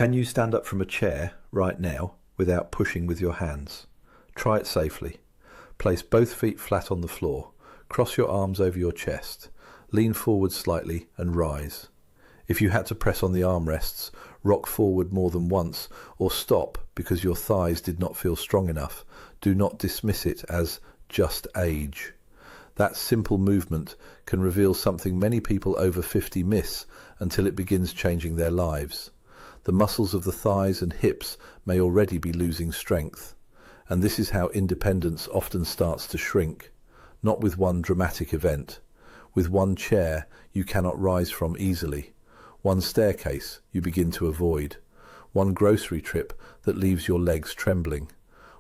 Can you stand up from a chair right now without pushing with your hands? Try it safely. Place both feet flat on the floor, cross your arms over your chest, lean forward slightly and rise. If you had to press on the armrests, rock forward more than once or stop because your thighs did not feel strong enough, do not dismiss it as just age. That simple movement can reveal something many people over 50 miss until it begins changing their lives. The muscles of the thighs and hips may already be losing strength, and this is how independence often starts to shrink, not with one dramatic event. With one chair you cannot rise from easily, one staircase you begin to avoid, one grocery trip that leaves your legs trembling,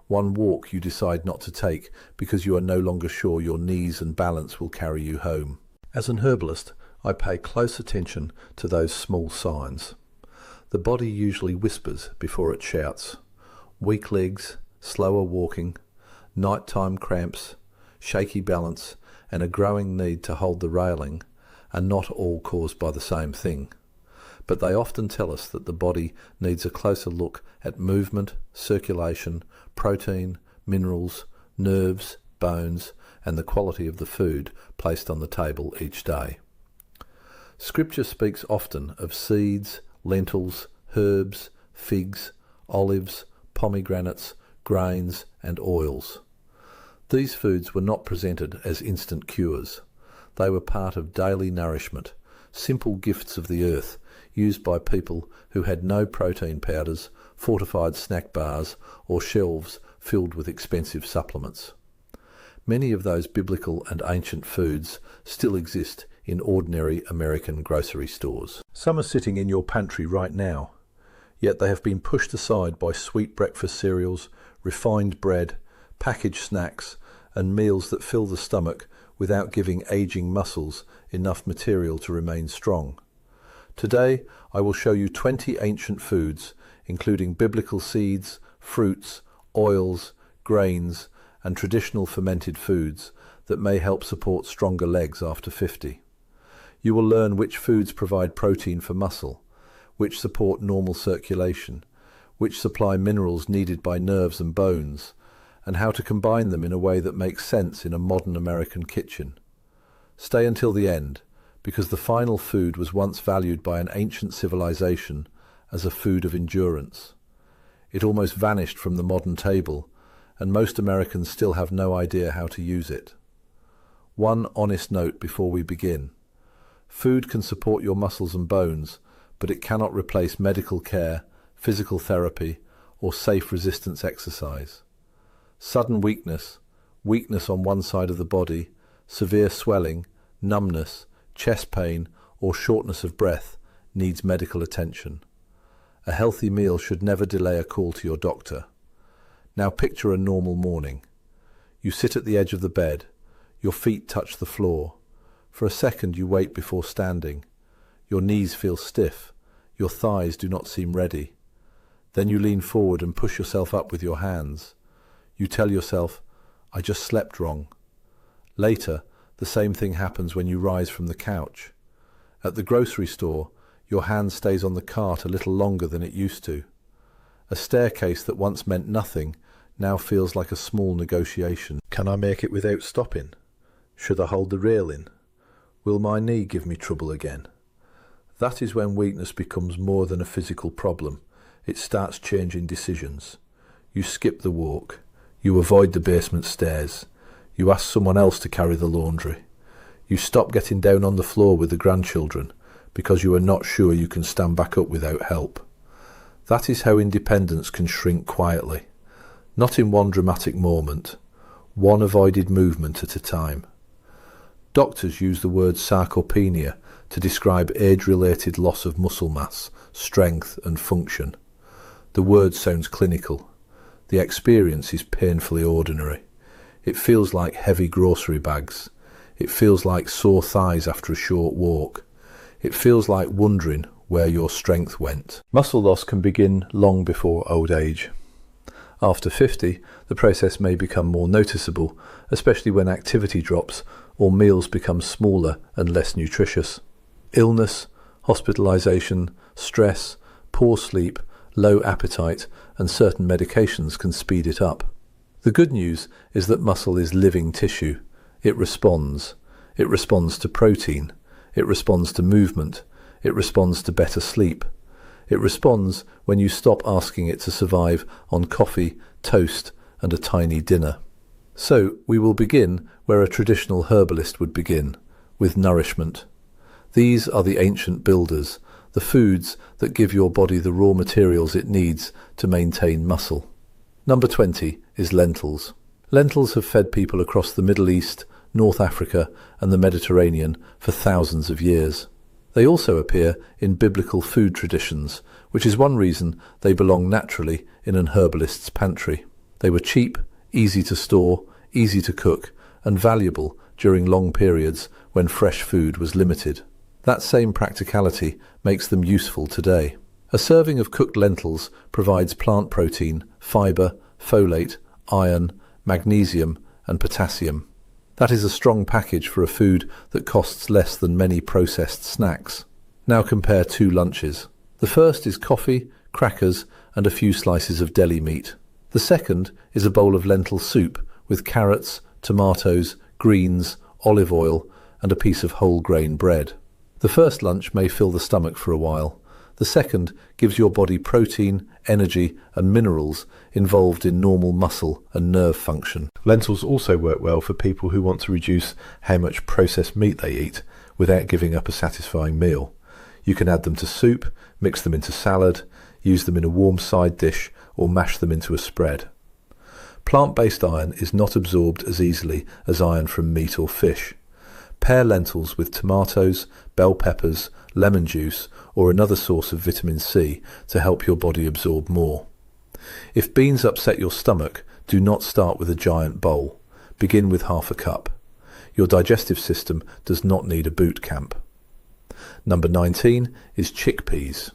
one walk you decide not to take because you are no longer sure your knees and balance will carry you home. As an herbalist, I pay close attention to those small signs. The body usually whispers before it shouts. Weak legs, slower walking, nighttime cramps, shaky balance, and a growing need to hold the railing are not all caused by the same thing. But they often tell us that the body needs a closer look at movement, circulation, protein, minerals, nerves, bones, and the quality of the food placed on the table each day. Scripture speaks often of seeds, lentils, herbs, figs, olives, pomegranates, grains, and oils. These foods were not presented as instant cures. They were part of daily nourishment, simple gifts of the earth, used by people who had no protein powders, fortified snack bars, or shelves filled with expensive supplements. Many of those biblical and ancient foods still exist in ordinary American grocery stores. Some are sitting in your pantry right now, yet they have been pushed aside by sweet breakfast cereals, refined bread, packaged snacks, and meals that fill the stomach without giving aging muscles enough material to remain strong. Today, I will show you 20 ancient foods, including biblical seeds, fruits, oils, grains, and traditional fermented foods that may help support stronger legs after 50. You will learn which foods provide protein for muscle, which support normal circulation, which supply minerals needed by nerves and bones, and how to combine them in a way that makes sense in a modern American kitchen. Stay until the end, because the final food was once valued by an ancient civilization as a food of endurance. It almost vanished from the modern table, and most Americans still have no idea how to use it. One honest note before we begin. Food can support your muscles and bones, but it cannot replace medical care, physical therapy, or safe resistance exercise. Sudden weakness on one side of the body, severe swelling, numbness, chest pain, or shortness of breath needs medical attention. A healthy meal should never delay a call to your doctor. Now picture a normal morning. You sit at the edge of the bed. Your feet touch the floor. For a second you wait before standing. Your knees feel stiff. Your thighs do not seem ready. Then you lean forward and push yourself up with your hands. You tell yourself, I just slept wrong. Later, the same thing happens when you rise from the couch. At the grocery store, your hand stays on the cart a little longer than it used to. A staircase that once meant nothing now feels like a small negotiation. Can I make it without stopping? Should I hold the railing? Will my knee give me trouble again? That is when weakness becomes more than a physical problem. It starts changing decisions. You skip the walk. You avoid the basement stairs. You ask someone else to carry the laundry. You stop getting down on the floor with the grandchildren because you are not sure you can stand back up without help. That is how independence can shrink quietly. Not in one dramatic moment, one avoided movement at a time. Doctors use the word sarcopenia to describe age-related loss of muscle mass, strength and function. The word sounds clinical. The experience is painfully ordinary. It feels like heavy grocery bags. It feels like sore thighs after a short walk. It feels like wondering where your strength went. Muscle loss can begin long before old age. After 50, the process may become more noticeable, especially when activity drops or meals become smaller and less nutritious. Illness, hospitalization, stress, poor sleep, low appetite, and certain medications can speed it up. The good news is that muscle is living tissue. It responds. It responds to protein. It responds to movement. It responds to better sleep. It responds when you stop asking it to survive on coffee, toast, and a tiny dinner. So we will begin where a traditional herbalist would begin, with nourishment. These are the ancient builders, the foods that give your body the raw materials it needs to maintain muscle. Number 20 is lentils. Lentils have fed people across the Middle East, North Africa, and the Mediterranean for thousands of years. They also appear in biblical food traditions, which is one reason they belong naturally in an herbalist's pantry. They were cheap, easy to store, easy to cook, and valuable during long periods when fresh food was limited. That same practicality makes them useful today. A serving of cooked lentils provides plant protein, fibre, folate, iron, magnesium, and potassium. That is a strong package for a food that costs less than many processed snacks. Now compare two lunches. The first is coffee, crackers, and a few slices of deli meat. The second is a bowl of lentil soup with carrots, tomatoes, greens, olive oil, and a piece of whole grain bread. The first lunch may fill the stomach for a while. The second gives your body protein, energy, and minerals involved in normal muscle and nerve function. Lentils also work well for people who want to reduce how much processed meat they eat without giving up a satisfying meal. You can add them to soup, mix them into salad, use them in a warm side dish, or mash them into a spread. Plant-based iron is not absorbed as easily as iron from meat or fish. Pair lentils with tomatoes, bell peppers, lemon juice, or another source of vitamin C to help your body absorb more. If beans upset your stomach, do not start with a giant bowl. Begin with half a cup. Your digestive system does not need a boot camp. Number 19 is chickpeas.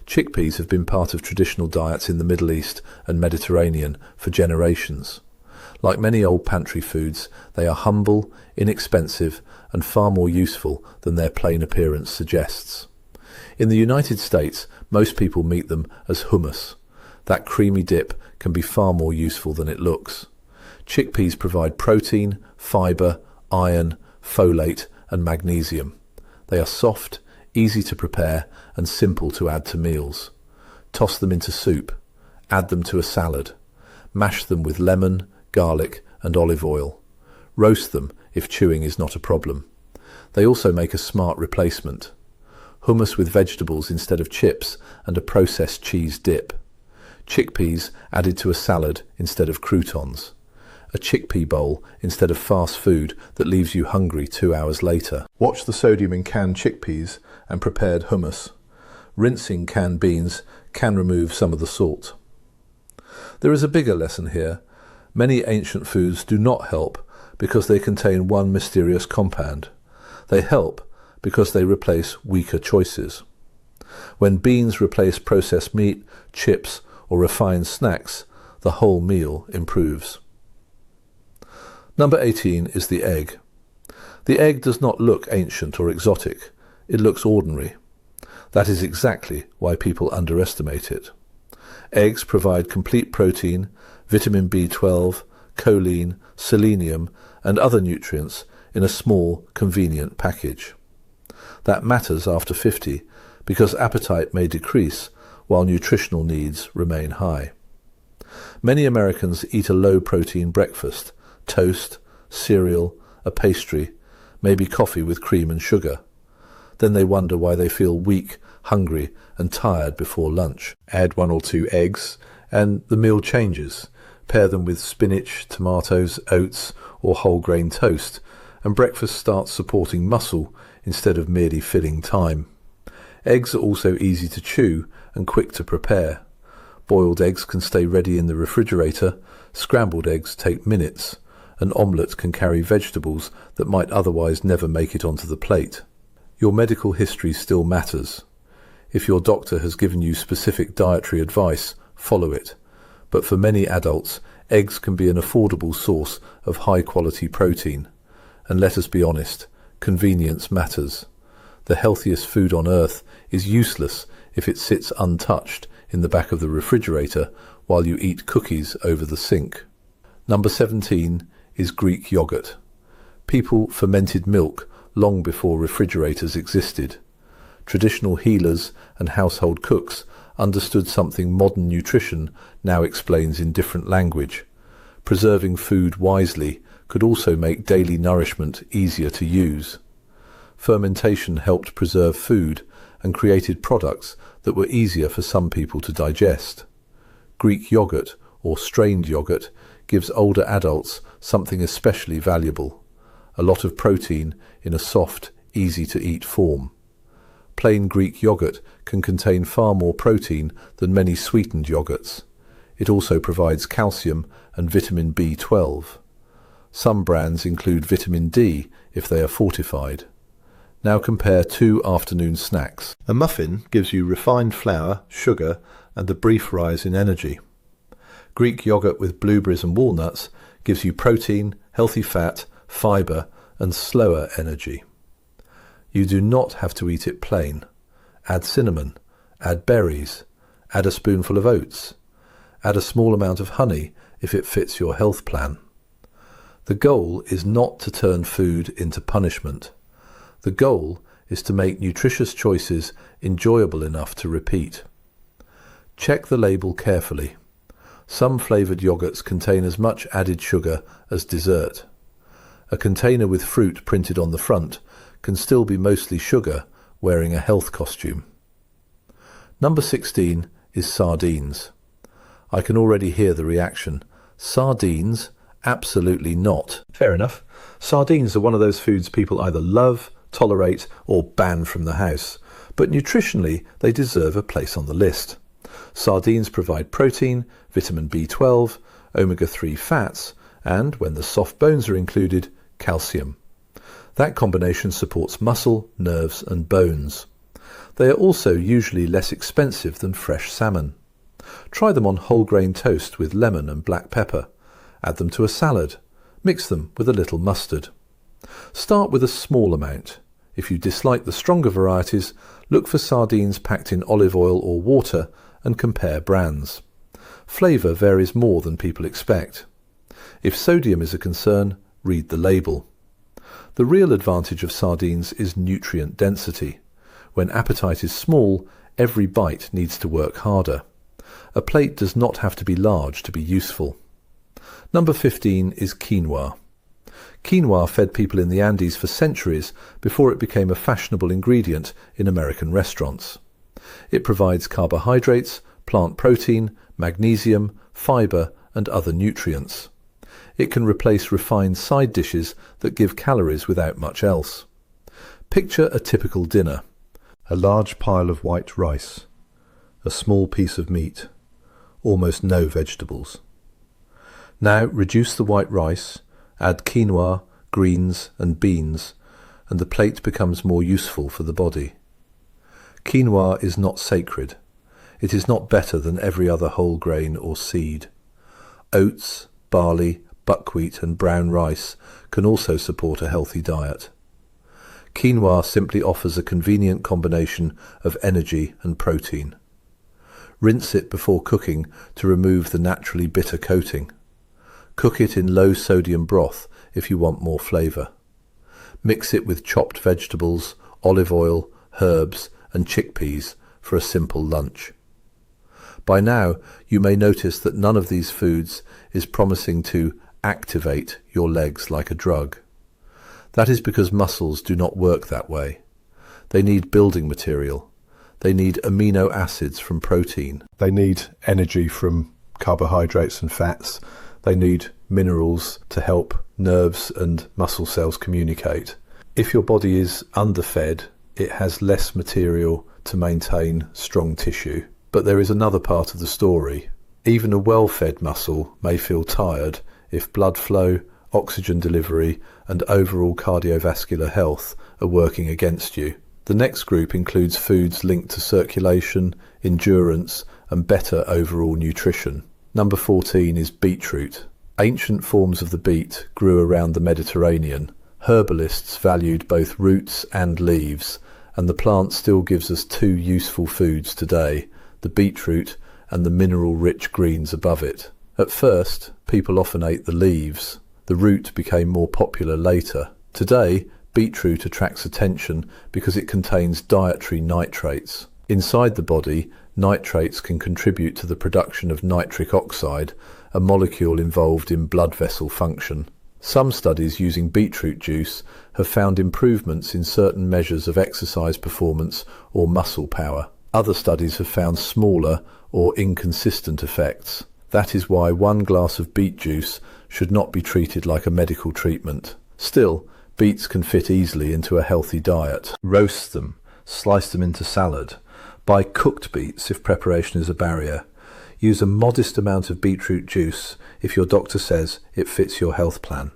Chickpeas have been part of traditional diets in the Middle East and Mediterranean for generations. Like many old pantry foods, they are humble, inexpensive, and far more useful than their plain appearance suggests. In the United States, most people meet them as hummus. That creamy dip can be far more useful than it looks. Chickpeas provide protein, fibre, iron, folate, and magnesium. They are soft, easy to prepare, and simple to add to meals. Toss them into soup. Add them to a salad. Mash them with lemon, garlic, and olive oil. Roast them if chewing is not a problem. They also make a smart replacement. Hummus with vegetables instead of chips and a processed cheese dip. Chickpeas added to a salad instead of croutons. A chickpea bowl instead of fast food that leaves you hungry 2 hours later. Watch the sodium in canned chickpeas and prepared hummus. Rinsing canned beans can remove some of the salt. There is a bigger lesson here. Many ancient foods do not help because they contain one mysterious compound. They help because they replace weaker choices. When beans replace processed meat, chips, or refined snacks, the whole meal improves. Number 18 is the egg. The egg does not look ancient or exotic. It looks ordinary. That is exactly why people underestimate it. Eggs provide complete protein, vitamin B12, choline, selenium, and other nutrients in a small, convenient package. That matters after 50 because appetite may decrease while nutritional needs remain high. Many Americans eat a low-protein breakfast, toast, cereal, a pastry, maybe coffee with cream and sugar. Then they wonder why they feel weak, hungry, and tired before lunch. Add 1 or 2 eggs, and the meal changes. Pair them with spinach, tomatoes, oats, or whole grain toast, and breakfast starts supporting muscle instead of merely filling time. Eggs are also easy to chew and quick to prepare. Boiled eggs can stay ready in the refrigerator, scrambled eggs take minutes, an omelette can carry vegetables that might otherwise never make it onto the plate. Your medical history still matters. If your doctor has given you specific dietary advice, follow it. But for many adults, eggs can be an affordable source of high-quality protein. And let us be honest, convenience matters. The healthiest food on earth is useless if it sits untouched in the back of the refrigerator while you eat cookies over the sink. Number 17 is Greek yogurt. People fermented milk long before refrigerators existed. Traditional healers and household cooks understood something modern nutrition now explains in different language. Preserving food wisely could also make daily nourishment easier to use. Fermentation helped preserve food and created products that were easier for some people to digest. Greek yogurt, or strained yogurt, gives older adults something especially valuable: a lot of protein in a soft, easy-to-eat form. Plain Greek yogurt can contain far more protein than many sweetened yogurts. It also provides calcium and vitamin B12. Some brands include vitamin D if they are fortified. Now compare two afternoon snacks. A muffin gives you refined flour, sugar, and a brief rise in energy. Greek yogurt with blueberries and walnuts gives you protein, healthy fat, fibre, and slower energy. You do not have to eat it plain. Add cinnamon, add berries, add a spoonful of oats, add a small amount of honey if it fits your health plan. The goal is not to turn food into punishment. The goal is to make nutritious choices enjoyable enough to repeat. Check the label carefully. Some flavoured yogurts contain as much added sugar as dessert. A container with fruit printed on the front can still be mostly sugar wearing a health costume. Number 16 is sardines. I can already hear the reaction. Sardines? Absolutely not. Fair enough. Sardines are one of those foods people either love, tolerate, or ban from the house. But nutritionally, they deserve a place on the list. Sardines provide protein, vitamin B12, omega-3 fats, and, when the soft bones are included, calcium. That combination supports muscle, nerves, and bones. They are also usually less expensive than fresh salmon. Try them on whole grain toast with lemon and black pepper. Add them to a salad. Mix them with a little mustard. Start with a small amount. If you dislike the stronger varieties, look for sardines packed in olive oil or water and compare brands. Flavour varies more than people expect. If sodium is a concern, read the label. The real advantage of sardines is nutrient density. When appetite is small, every bite needs to work harder. A plate does not have to be large to be useful. Number 15 is quinoa. Quinoa fed people in the Andes for centuries before it became a fashionable ingredient in American restaurants. It provides carbohydrates, plant protein, magnesium, fibre, and other nutrients. It can replace refined side dishes that give calories without much else. Picture a typical dinner. A large pile of white rice, a small piece of meat, almost no vegetables. Now reduce the white rice, add quinoa, greens and beans, and the plate becomes more useful for the body. Quinoa is not sacred. It is not better than every other whole grain or seed. Oats, barley, buckwheat and brown rice can also support a healthy diet. Quinoa simply offers a convenient combination of energy and protein. Rinse it before cooking to remove the naturally bitter coating. Cook it in low sodium broth if you want more flavour. Mix it with chopped vegetables, olive oil, herbs and chickpeas for a simple lunch. By now, you may notice that none of these foods is promising to activate your legs like a drug. That is because muscles do not work that way. They need building material. They need amino acids from protein. They need energy from carbohydrates and fats. They need minerals to help nerves and muscle cells communicate. If your body is underfed, it has less material to maintain strong tissue. But there is another part of the story. Even a well-fed muscle may feel tired if blood flow, oxygen delivery and overall cardiovascular health are working against you. The next group includes foods linked to circulation, endurance and better overall nutrition. Number 14 is beetroot. Ancient forms of the beet grew around the Mediterranean. Herbalists valued both roots and leaves, and the plant still gives us two useful foods today, the beetroot, and the mineral-rich greens above it. At first, people often ate the leaves. The root became more popular later. Today, beetroot attracts attention because it contains dietary nitrates. Inside the body, nitrates can contribute to the production of nitric oxide, a molecule involved in blood vessel function. Some studies using beetroot juice have found improvements in certain measures of exercise performance or muscle power. Other studies have found smaller or inconsistent effects. That is why one glass of beet juice should not be treated like a medical treatment. Still, beets can fit easily into a healthy diet. Roast them, slice them into salad. Buy cooked beets if preparation is a barrier. Use a modest amount of beetroot juice if your doctor says it fits your health plan.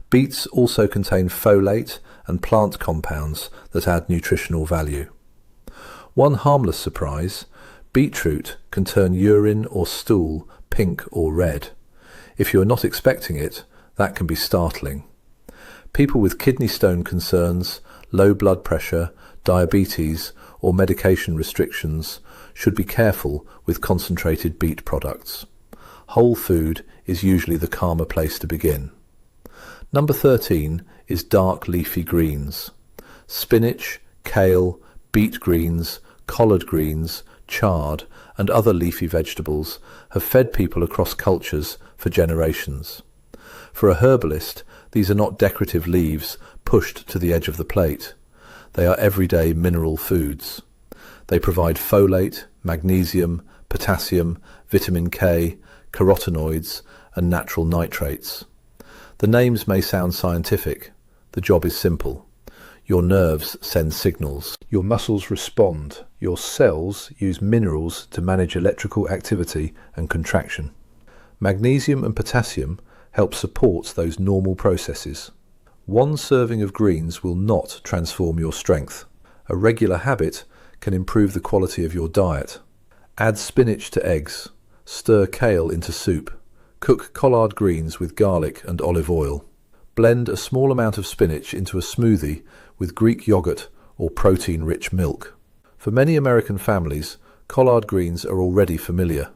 Beets also contain folate and plant compounds that add nutritional value. One harmless surprise: beetroot can turn urine or stool pink or red. If you are not expecting it, that can be startling. People with kidney stone concerns, low blood pressure, diabetes, or medication restrictions should be careful with concentrated beet products. Whole food is usually the calmer place to begin. Number 13 is dark leafy greens. Spinach, kale, beet greens, collard greens, chard, and other leafy vegetables have fed people across cultures for generations. For a herbalist, these are not decorative leaves pushed to the edge of the plate. They are everyday mineral foods. They provide folate, magnesium, potassium, vitamin K, carotenoids, and natural nitrates. The names may sound scientific. The job is simple. Your nerves send signals. Your muscles respond. Your cells use minerals to manage electrical activity and contraction. Magnesium and potassium help support those normal processes. One serving of greens will not transform your strength. A regular habit can improve the quality of your diet. Add spinach to eggs. Stir kale into soup. Cook collard greens with garlic and olive oil. Blend a small amount of spinach into a smoothie with Greek yogurt or protein-rich milk. For many American families, collard greens are already familiar.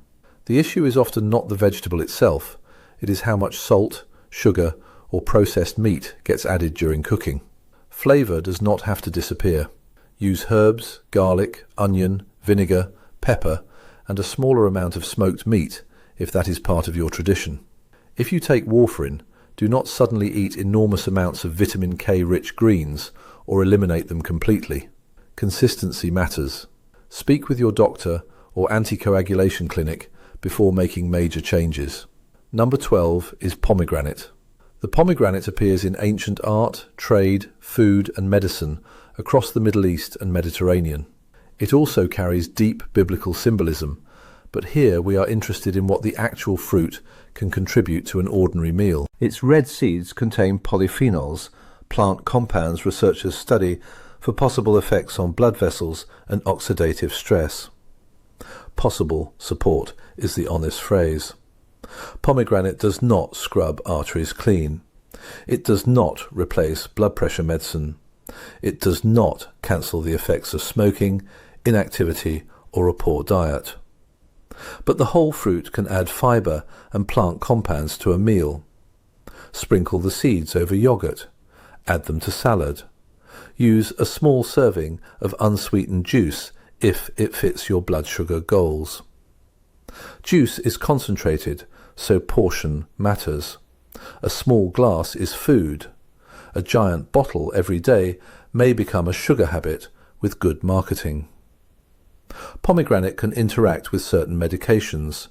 The issue is often not the vegetable itself. It is how much salt, sugar, or processed meat gets added during cooking. Flavor does not have to disappear. Use herbs, garlic, onion, vinegar, pepper, and a smaller amount of smoked meat if that is part of your tradition. If you take warfarin, do not suddenly eat enormous amounts of vitamin K-rich greens or eliminate them completely. Consistency matters. Speak with your doctor or anticoagulation clinic before making major changes. Number 12 is pomegranate. The pomegranate appears in ancient art, trade, food, and medicine across the Middle East and Mediterranean. It also carries deep biblical symbolism, but here we are interested in what the actual fruit can contribute to an ordinary meal. Its red seeds contain polyphenols, plant compounds researchers study for possible effects on blood vessels and oxidative stress. Possible support is the honest phrase. Pomegranate does not scrub arteries clean. It does not replace blood pressure medicine. It does not cancel the effects of smoking, inactivity, or a poor diet. But the whole fruit can add fiber and plant compounds to a meal. Sprinkle the seeds over yogurt. Add them to salad. Use a small serving of unsweetened juice if it fits your blood sugar goals. Juice is concentrated, so portion matters. A small glass is food. A giant bottle every day may become a sugar habit with good marketing. Pomegranate can interact with certain medications.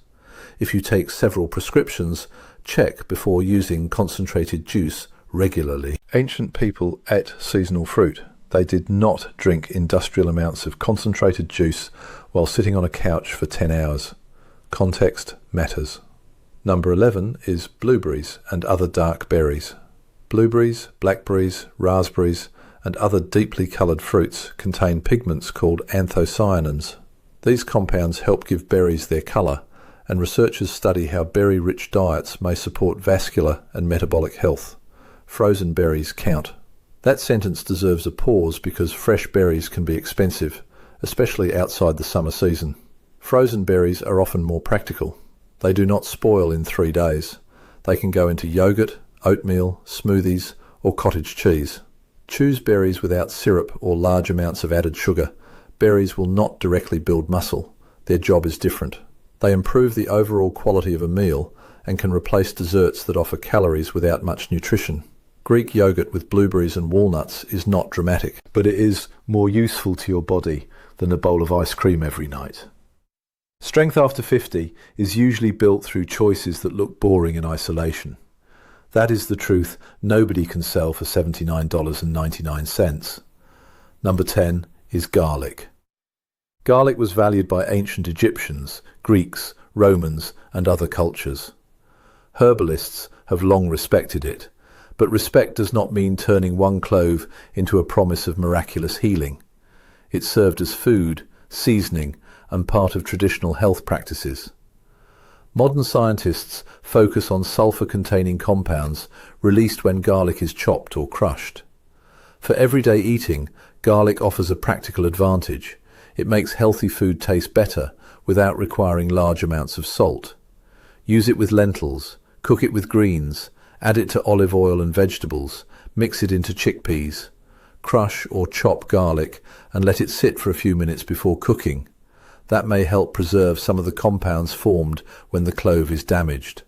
If you take several prescriptions, check before using concentrated juice regularly. Ancient people ate seasonal fruit. They did not drink industrial amounts of concentrated juice while sitting on a couch for 10 hours. Context matters. Number 11 is blueberries and other dark berries. Blueberries, blackberries, raspberries, and other deeply coloured fruits contain pigments called anthocyanins. These compounds help give berries their colour, and researchers study how berry-rich diets may support vascular and metabolic health. Frozen berries count. That sentence deserves a pause because fresh berries can be expensive, especially outside the summer season. Frozen berries are often more practical. They do not spoil in 3 days. They can go into yogurt, oatmeal, smoothies, or cottage cheese. Choose berries without syrup or large amounts of added sugar. Berries will not directly build muscle. Their job is different. They improve the overall quality of a meal and can replace desserts that offer calories without much nutrition. Greek yogurt with blueberries and walnuts is not dramatic, but it is more useful to your body than a bowl of ice cream every night. Strength after 50 is usually built through choices that look boring in isolation. That is the truth nobody can sell for $79.99. Number 10 is garlic. Garlic was valued by ancient Egyptians, Greeks, Romans, and other cultures. Herbalists have long respected it, but respect does not mean turning one clove into a promise of miraculous healing. It served as food, seasoning, and part of traditional health practices. Modern scientists focus on sulfur-containing compounds released when garlic is chopped or crushed. For everyday eating, garlic offers a practical advantage. It makes healthy food taste better without requiring large amounts of salt. Use it with lentils, cook it with greens, add it to olive oil and vegetables, mix it into chickpeas. Crush or chop garlic and let it sit for a few minutes before cooking. That may help preserve some of the compounds formed when the clove is damaged.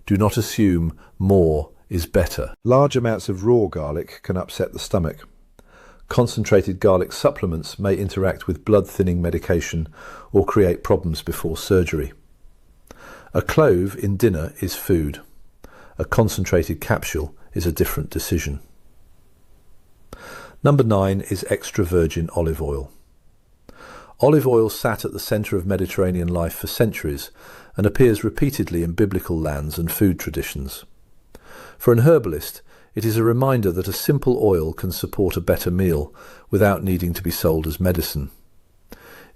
Do not assume more is better. Large amounts of raw garlic can upset the stomach. Concentrated garlic supplements may interact with blood-thinning medication or create problems before surgery. A clove in dinner is food. A concentrated capsule is a different decision. Number 9 is extra virgin olive oil. Olive oil sat at the centre of Mediterranean life for centuries and appears repeatedly in biblical lands and food traditions. For an herbalist, it is a reminder that a simple oil can support a better meal without needing to be sold as medicine.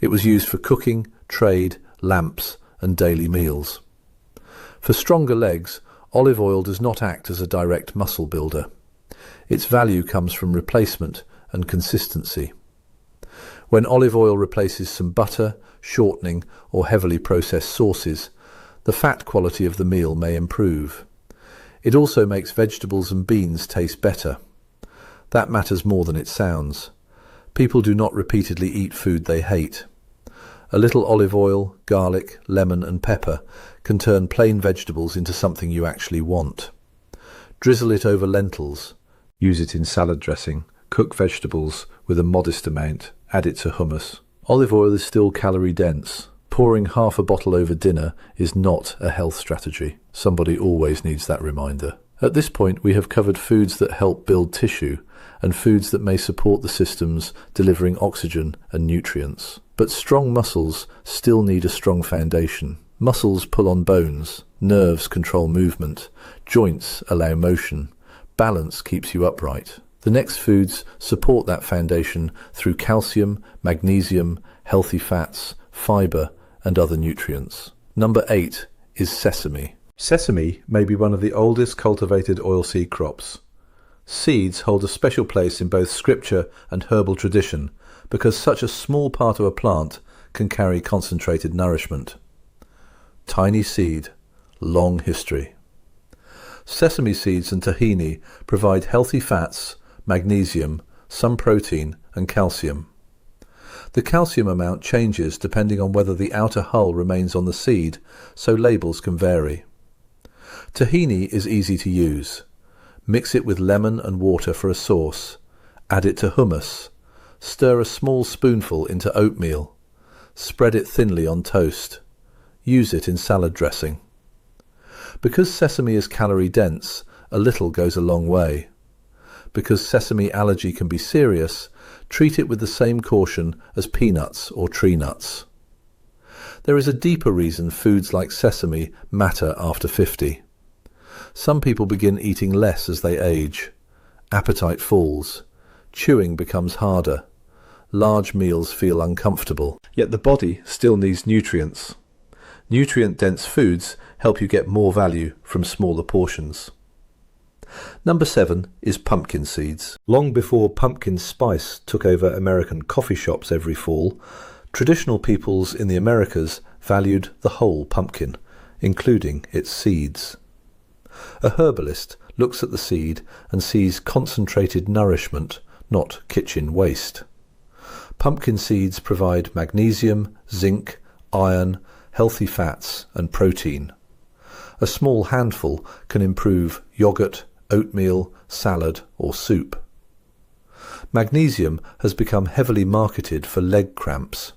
It was used for cooking, trade, lamps, and daily meals. For stronger legs, olive oil does not act as a direct muscle builder. Its value comes from replacement and consistency. When olive oil replaces some butter, shortening, or heavily processed sauces, the fat quality of the meal may improve. It also makes vegetables and beans taste better. That matters more than it sounds. People do not repeatedly eat food they hate. A little olive oil, garlic, lemon, and pepper can turn plain vegetables into something you actually want. Drizzle it over lentils. Use it in salad dressing. Cook vegetables with a modest amount. Add it to hummus. Olive oil is still calorie dense. Pouring half a bottle over dinner is not a health strategy. Somebody always needs that reminder. At this point, we have covered foods that help build tissue and foods that may support the systems delivering oxygen and nutrients. But strong muscles still need a strong foundation. Muscles pull on bones, nerves control movement, joints allow motion, balance keeps you upright. The next foods support that foundation through calcium, magnesium, healthy fats, fibre, and other nutrients. Number 8 is sesame. Sesame may be one of the oldest cultivated oilseed crops. Seeds hold a special place in both scripture and herbal tradition because such a small part of a plant can carry concentrated nourishment. Tiny seed, long history. Sesame seeds and tahini provide healthy fats, magnesium, some protein, and calcium. The calcium amount changes depending on whether the outer hull remains on the seed, so labels can vary. Tahini is easy to use. Mix it with lemon and water for a sauce. Add it to hummus. Stir a small spoonful into oatmeal. Spread it thinly on toast. Use it in salad dressing. Because sesame is calorie dense, a little goes a long way. Because sesame allergy can be serious, treat it with the same caution as peanuts or tree nuts. There is a deeper reason foods like sesame matter after 50. Some people begin eating less as they age. Appetite falls. Chewing becomes harder. Large meals feel uncomfortable. Yet the body still needs nutrients. Nutrient-dense foods help you get more value from smaller portions. Number 7 is pumpkin seeds. Long before pumpkin spice took over American coffee shops every fall, Traditional peoples in the Americas valued the whole pumpkin, including its seeds. A herbalist looks at the seed and sees concentrated nourishment, not kitchen waste. Pumpkin seeds provide magnesium, zinc, iron, healthy fats and protein. A small handful can improve yogurt, oatmeal, salad or soup. Magnesium has become heavily marketed for leg cramps.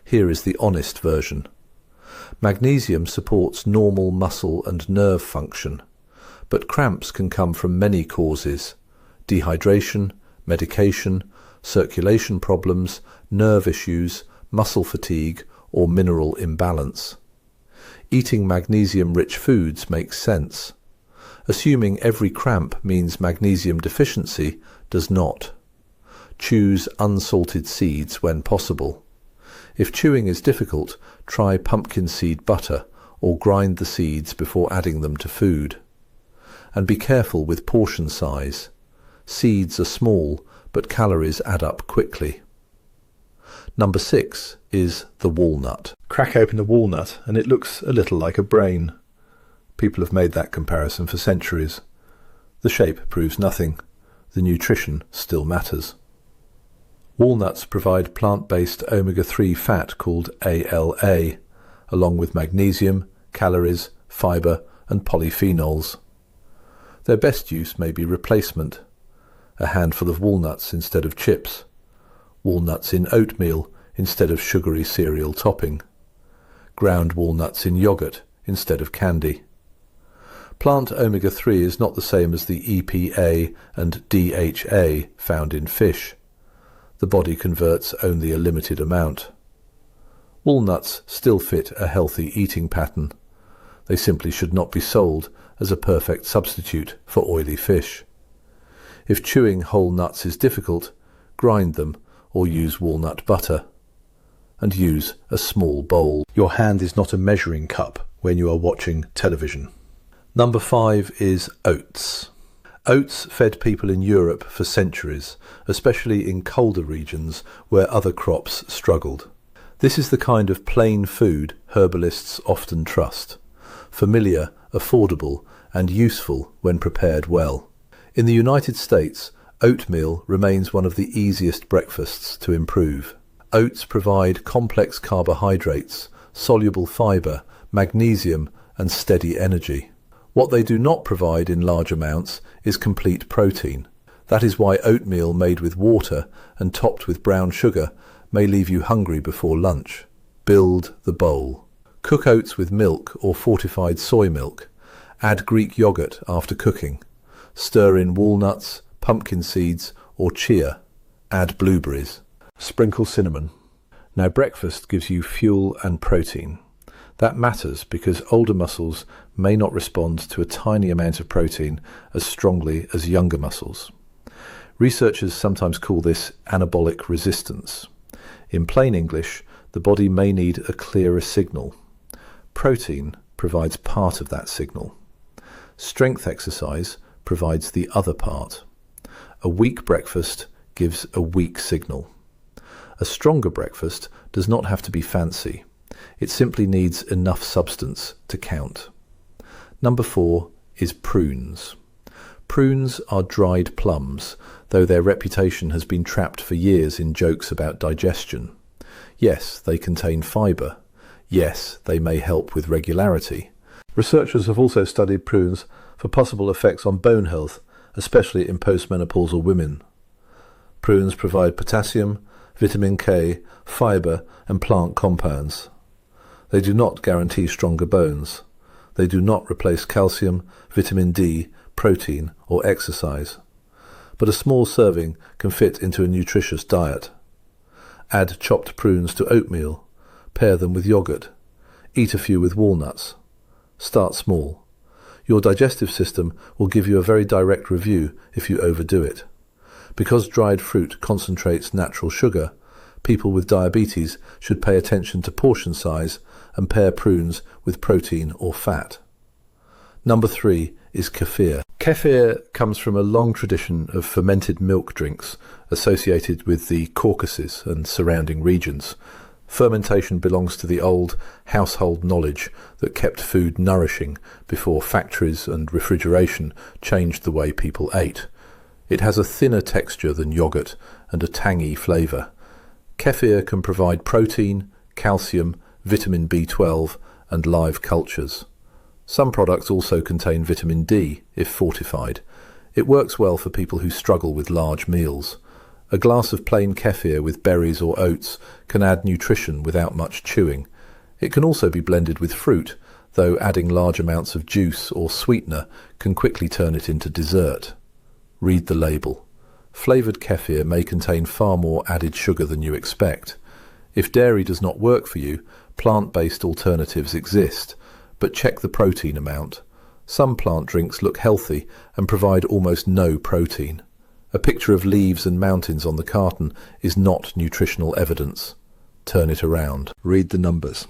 Here is the honest version. Magnesium supports normal muscle and nerve function, but cramps can come from many causes: dehydration, medication, circulation problems, nerve issues, muscle fatigue, or mineral imbalance. Eating magnesium-rich foods makes sense. Assuming every cramp means magnesium deficiency does not. Choose unsalted seeds when possible. If chewing is difficult, try pumpkin seed butter or grind the seeds before adding them to food. And be careful with portion size. Seeds are small, but calories add up quickly. Number 6 is the walnut. Crack open a walnut and it looks a little like a brain. People have made that comparison for centuries. The shape proves nothing. The nutrition still matters. Walnuts provide plant-based omega-3 fat called ALA, along with magnesium, calories, fibre and polyphenols. Their best use may be replacement. A handful of walnuts instead of chips. Walnuts in oatmeal instead of sugary cereal topping. Ground walnuts in yogurt instead of candy. Plant omega-3 is not the same as the EPA and DHA found in fish. The body converts only a limited amount. Walnuts still fit a healthy eating pattern. They simply should not be sold as a perfect substitute for oily fish. If chewing whole nuts is difficult, grind them or use walnut butter. And use a small bowl. Your hand is not a measuring cup when you are watching television. Number 5 is oats. Oats fed people in Europe for centuries, especially in colder regions where other crops struggled. This is the kind of plain food herbalists often trust. Familiar, affordable, and useful when prepared well. In the United States, oatmeal remains one of the easiest breakfasts to improve. Oats provide complex carbohydrates, soluble fibre, magnesium, and steady energy. What they do not provide in large amounts is complete protein. That is why oatmeal made with water and topped with brown sugar may leave you hungry before lunch. Build the bowl. Cook oats with milk or fortified soy milk. Add Greek yogurt after cooking. Stir in walnuts, pumpkin seeds or chia. Add blueberries. Sprinkle cinnamon. Now breakfast gives you fuel and protein. That matters because older muscles may not respond to a tiny amount of protein as strongly as younger muscles. Researchers sometimes call this anabolic resistance. In plain English, the body may need a clearer signal. Protein provides part of that signal. Strength exercise provides the other part. A weak breakfast gives a weak signal. A stronger breakfast does not have to be fancy. It simply needs enough substance to count. Number 4 is prunes. Prunes are dried plums, though their reputation has been trapped for years in jokes about digestion. Yes, they contain fibre. Yes, they may help with regularity. Researchers have also studied prunes for possible effects on bone health, especially in postmenopausal women. Prunes provide potassium, vitamin K, fibre and plant compounds. They do not guarantee stronger bones. They do not replace calcium, vitamin D, protein or exercise. But a small serving can fit into a nutritious diet. Add chopped prunes to oatmeal. Pair them with yogurt. Eat a few with walnuts. Start small. Your digestive system will give you a very direct review if you overdo it. Because dried fruit concentrates natural sugar, people with diabetes should pay attention to portion size and pair prunes with protein or fat. Number 3 is kefir. Kefir comes from a long tradition of fermented milk drinks associated with the Caucasus and surrounding regions. Fermentation belongs to the old household knowledge that kept food nourishing before factories and refrigeration changed the way people ate. It has a thinner texture than yogurt and a tangy flavour. Kefir can provide protein, calcium, vitamin B12 and live cultures. Some products also contain vitamin D if fortified. It works well for people who struggle with large meals. A glass of plain kefir with berries or oats can add nutrition without much chewing. It can also be blended with fruit, though adding large amounts of juice or sweetener can quickly turn it into dessert. Read the label. Flavoured kefir may contain far more added sugar than you expect. If dairy does not work for you, plant-based alternatives exist, but check the protein amount. Some plant drinks look healthy and provide almost no protein. A picture of leaves and mountains on the carton is not nutritional evidence. Turn it around. Read the numbers.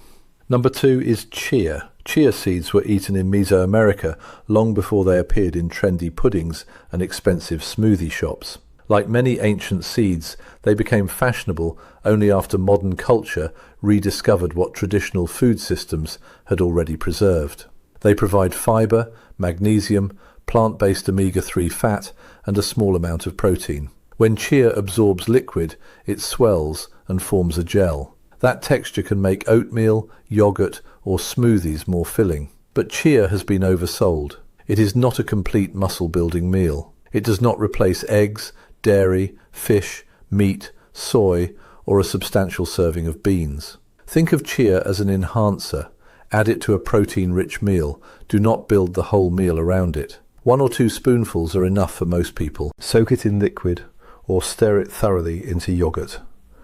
Number 2 is chia. Chia seeds were eaten in Mesoamerica long before they appeared in trendy puddings and expensive smoothie shops. Like many ancient seeds, they became fashionable only after modern culture rediscovered what traditional food systems had already preserved. They provide fibre, magnesium, plant-based omega-3 fat, and a small amount of protein. When chia absorbs liquid, it swells and forms a gel. That texture can make oatmeal, yogurt, or smoothies more filling. But chia has been oversold. It is not a complete muscle-building meal. It does not replace eggs, dairy, fish, meat, soy, or a substantial serving of beans. Think of chia as an enhancer. Add it to a protein-rich meal. Do not build the whole meal around it. 1 or 2 spoonfuls are enough for most people. Soak it in liquid or stir it thoroughly into yogurt.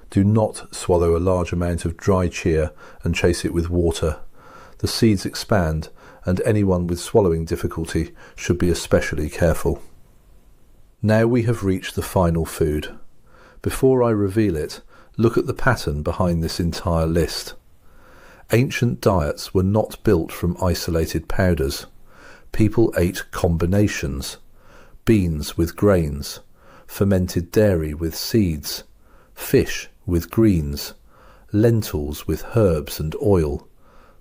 Do not swallow a large amount of dry chia and chase it with water. The seeds expand, and anyone with swallowing difficulty should be especially careful. Now we have reached the final food. Before I reveal it, look at the pattern behind this entire list. Ancient diets were not built from isolated powders. People ate combinations: beans with grains, fermented dairy with seeds, fish with greens, lentils with herbs and oil,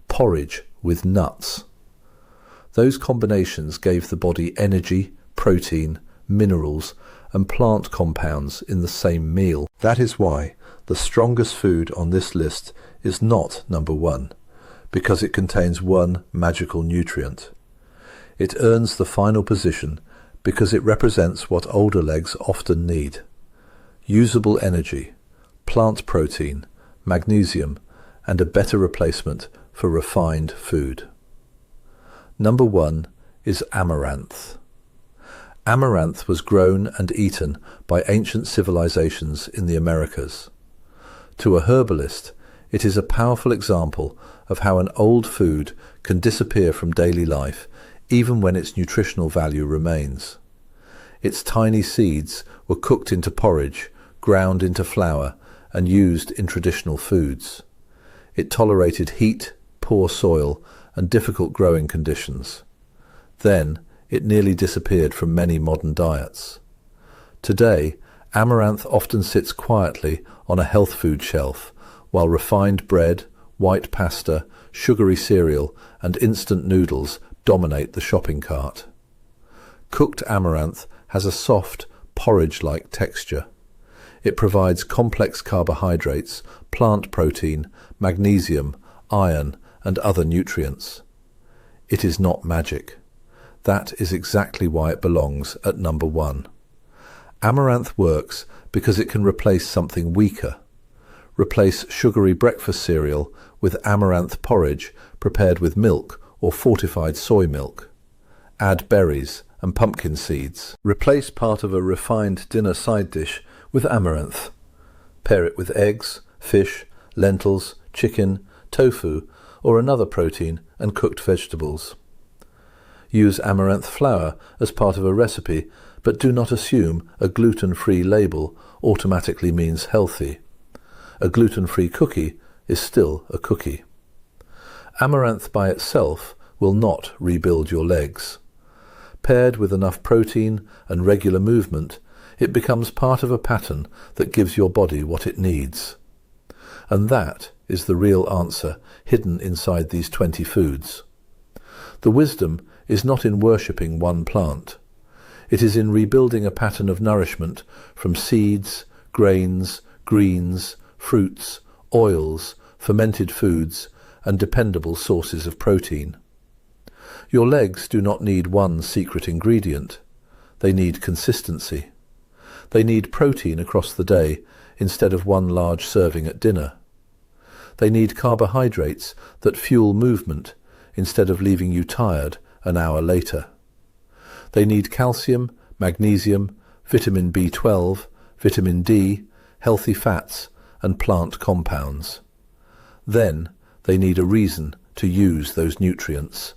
porridge with nuts. Those combinations gave the body energy, protein, minerals, and plant compounds in the same meal. That is why the strongest food on this list is not number 1, because it contains one magical nutrient. It earns the final position because it represents what older legs often need: usable energy, plant protein, magnesium, and a better replacement for refined food. Number 1 is amaranth. Amaranth was grown and eaten by ancient civilizations in the Americas. To a herbalist, it is a powerful example of how an old food can disappear from daily life even when its nutritional value remains. Its tiny seeds were cooked into porridge, ground into flour, and used in traditional foods. It tolerated heat, poor soil, and difficult growing conditions. Then, it nearly disappeared from many modern diets. Today, amaranth often sits quietly on a health food shelf, while refined bread, white pasta, sugary cereal, and instant noodles dominate the shopping cart. Cooked amaranth has a soft, porridge-like texture. It provides complex carbohydrates, plant protein, magnesium, iron, and other nutrients. It is not magic. That is exactly why it belongs at number 1. Amaranth works because it can replace something weaker. Replace sugary breakfast cereal with amaranth porridge prepared with milk or fortified soy milk. Add berries and pumpkin seeds. Replace part of a refined dinner side dish with amaranth. Pair it with eggs, fish, lentils, chicken, tofu, or another protein and cooked vegetables. Use amaranth flour as part of a recipe, but do not assume a gluten-free label automatically means healthy. A gluten-free cookie is still a cookie. Amaranth by itself will not rebuild your legs. Paired with enough protein and regular movement, it becomes part of a pattern that gives your body what it needs. And that is the real answer hidden inside these 20 foods. The wisdom is not in worshipping one plant. It is in rebuilding a pattern of nourishment from seeds, grains, greens, fruits, oils, fermented foods, and dependable sources of protein. Your legs do not need one secret ingredient. They need consistency. They need protein across the day instead of one large serving at dinner. They need carbohydrates that fuel movement instead of leaving you tired an hour later. They need calcium, magnesium, vitamin B12, vitamin D, healthy fats, and plant compounds. Then they need a reason to use those nutrients.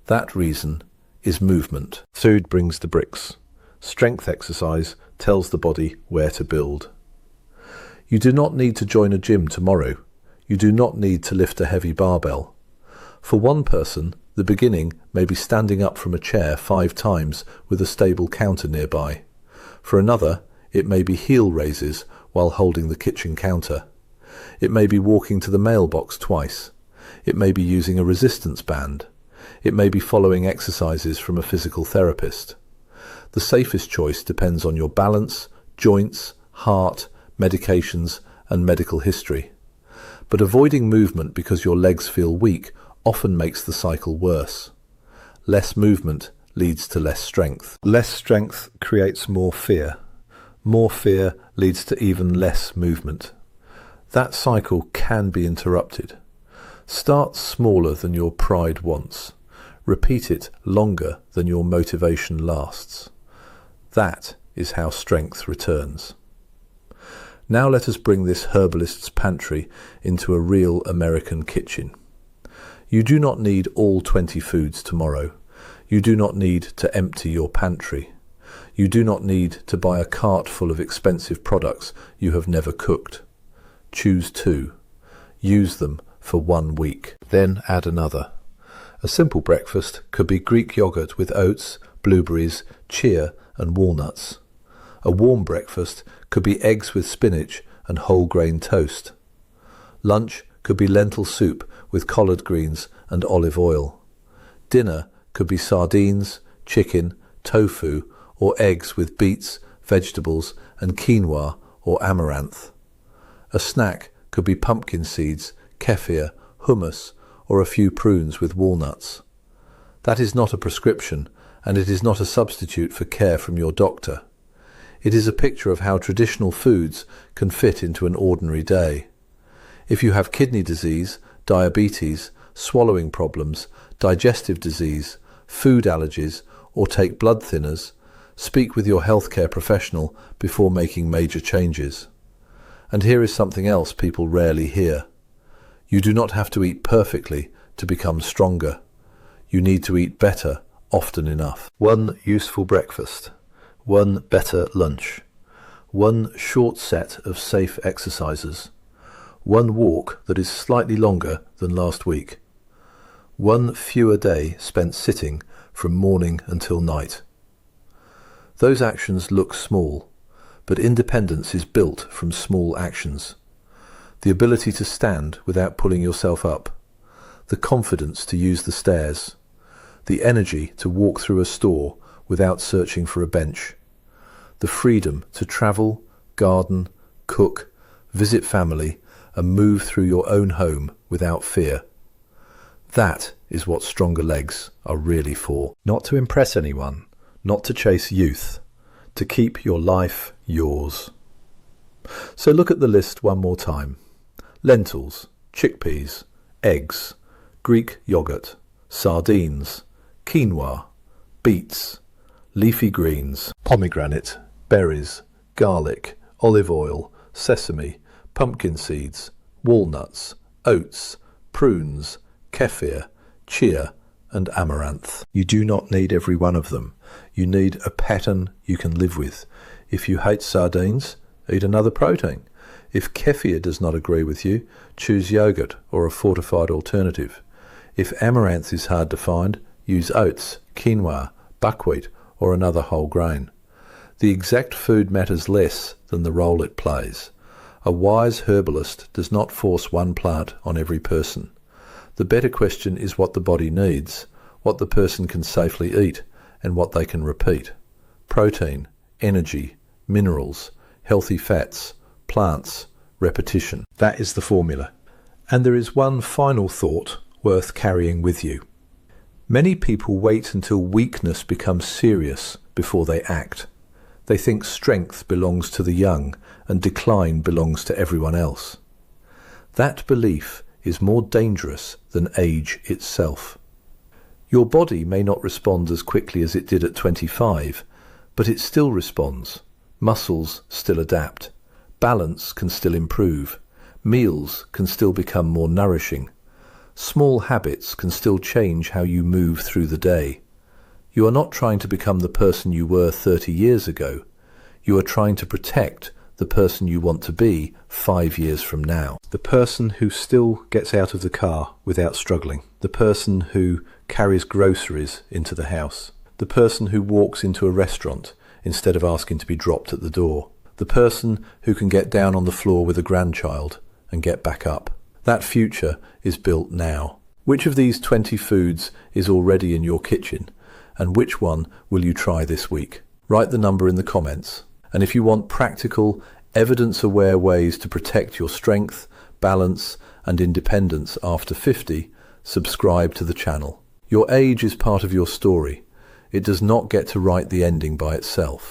That reason is movement. Food brings the bricks. Strength exercise tells the body where to build. You do not need to join a gym tomorrow. You do not need to lift a heavy barbell. For one person, the beginning may be standing up from a chair 5 times with a stable counter nearby. For another, it may be heel raises while holding the kitchen counter. It may be walking to the mailbox twice. It may be using a resistance band. It may be following exercises from a physical therapist. The safest choice depends on your balance, joints, heart, medications, and medical history. But avoiding movement because your legs feel weak often makes the cycle worse. Less movement leads to less strength. Less strength creates more fear. More fear leads to even less movement. That cycle can be interrupted. Start smaller than your pride wants. Repeat it longer than your motivation lasts. That is how strength returns. Now let us bring this herbalist's pantry into a real American kitchen. You do not need all 20 foods tomorrow. You do not need to empty your pantry. You do not need to buy a cart full of expensive products you have never cooked. Choose 2. Use them for 1 week. Then add another. A simple breakfast could be Greek yogurt with oats, blueberries, chia and walnuts. A warm breakfast could be eggs with spinach and whole grain toast. Lunch could be lentil soup with collard greens and olive oil. Dinner could be sardines, chicken, tofu or eggs with beets, vegetables and quinoa or amaranth. A snack could be pumpkin seeds, kefir, hummus or a few prunes with walnuts. That is not a prescription, and it is not a substitute for care from your doctor. It is a picture of how traditional foods can fit into an ordinary day. If you have kidney disease, diabetes, swallowing problems, digestive disease, food allergies, or take blood thinners, speak with your healthcare professional before making major changes. And here is something else people rarely hear. You do not have to eat perfectly to become stronger. You need to eat better often enough. 1 useful breakfast. 1 better lunch. 1 short set of safe exercises. 1 walk that is slightly longer than last week. 1 fewer day spent sitting from morning until night. Those actions look small, but independence is built from small actions. The ability to stand without pulling yourself up. The confidence to use the stairs. The energy to walk through a store without searching for a bench. The freedom to travel, garden, cook, visit family, and move through your own home without fear. That is what stronger legs are really for. Not to impress anyone, not to chase youth, to keep your life yours. So look at the list one more time. Lentils, chickpeas, eggs, Greek yogurt, sardines, quinoa, beets, leafy greens, pomegranate, berries, garlic, olive oil, sesame, pumpkin seeds, walnuts, oats, prunes, kefir, chia and amaranth. You do not need every one of them. You need a pattern you can live with. If you hate sardines, eat another protein. If kefir does not agree with you, choose yogurt or a fortified alternative. If amaranth is hard to find, use oats, quinoa, buckwheat or another whole grain. The exact food matters less than the role it plays. A wise herbalist does not force one plant on every person. The better question is what the body needs, what the person can safely eat, and what they can repeat. Protein, energy, minerals, healthy fats, plants, repetition. That is the formula. And there is one final thought worth carrying with you. Many people wait until weakness becomes serious before they act. They think strength belongs to the young and decline belongs to everyone else. That belief is more dangerous than age itself. Your body may not respond as quickly as it did at 25, but it still responds. Muscles still adapt. Balance can still improve. Meals can still become more nourishing. Small habits can still change how you move through the day. You are not trying to become the person you were 30 years ago. You are trying to protect the person you want to be 5 years from now. The person who still gets out of the car without struggling. The person who carries groceries into the house. The person who walks into a restaurant instead of asking to be dropped at the door. The person who can get down on the floor with a grandchild and get back up. That future is built now. Which of these 20 foods is already in your kitchen, and which one will you try this week? Write the number in the comments. And if you want practical, evidence-aware ways to protect your strength, balance, and independence after 50, subscribe to the channel. Your age is part of your story. It does not get to write the ending by itself.